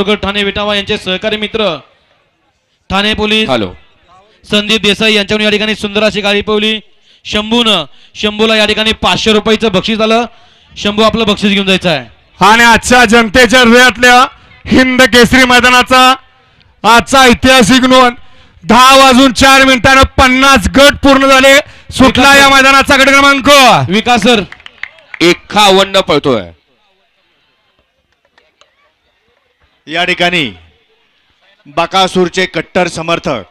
ठाणे विटावा यांचे सहकारी मित्र ठाणे पोलीस हॅलो संदीप देसाई यांच्याकडून या ठिकाणी सुंदर अशी गाडी पळवली. शंभूला या ठिकाणी 500 रुपयाचं बक्षीस आलं. शंभू आपलं बक्षीस घेऊन जायचं आहे. आणि आजच्या जनतेच्या हृदयातल्या हिंद केसरी मैदानाचा आजचा ऐतिहासिक नोंद 10:04 50 गट पूर्ण झाले. सुटला या मैदानाचा गट क्रमांक विकास सर 51 पळतोय. या ठिकाणी बकासूरचे कट्टर समर्थक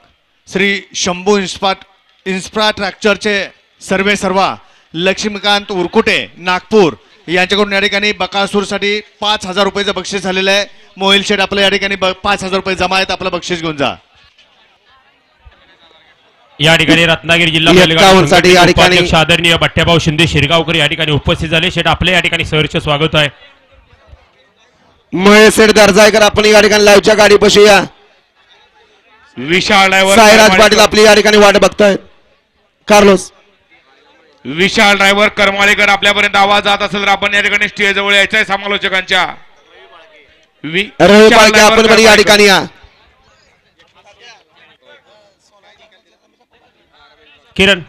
श्री शंभू इन्फ्रास्ट्रक्चरचे सर्वा लक्ष्मीकांत उरकुटे नागपूर यांच्याकडून या ठिकाणी बकासूरसाठी 5,000 रुपयाचं बक्षीस झालेलं आहे. मोहिल शेठ आपलं या ठिकाणी 5,000 रुपये जमा आहेत. आपलं बक्षीस घेऊन जा. या ठिकाणी रत्नागिरी जिल्हा साठी या ठिकाणी उपाध्यक्ष आदरणीय बट्ट्याभाऊ शिंदे शिरगावकर या ठिकाणी उपस्थित झाले. शेठ आपले या ठिकाणी सहर्ष स्वागत आहे. महेश सेठ दर्जायकर आपण या ठिकाणी लाईव्हच्या गाडी बसूया. विशाल साईराज पाटील आपली या ठिकाणी वाट बघतायत. कार्लोस विशाल ड्रायव्हर करमाळेकर आपल्यापर्यंत आवाज जात असेल तर आपण या ठिकाणी स्टेज जवळ यायचं आहे. समालोचकांच्या रवी पाळके आपण पण या ठिकाणी या. किरण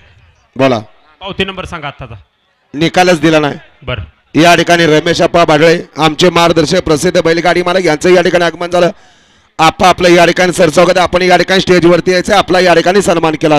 बोला पावती नंबर सांगा आत्ताचा. निकालच दिला नाही. बर या ठिकाणी रमेश आप्पा भाडळे आमचे मार्गदर्शक प्रसिद्ध बैलगाडी मालक यांचं या ठिकाणी आगमन झालं. आपलं या ठिकाणी सरसवगत आपण या ठिकाणी स्टेजवरती यायचं. आपला या ठिकाणी सन्मान केला.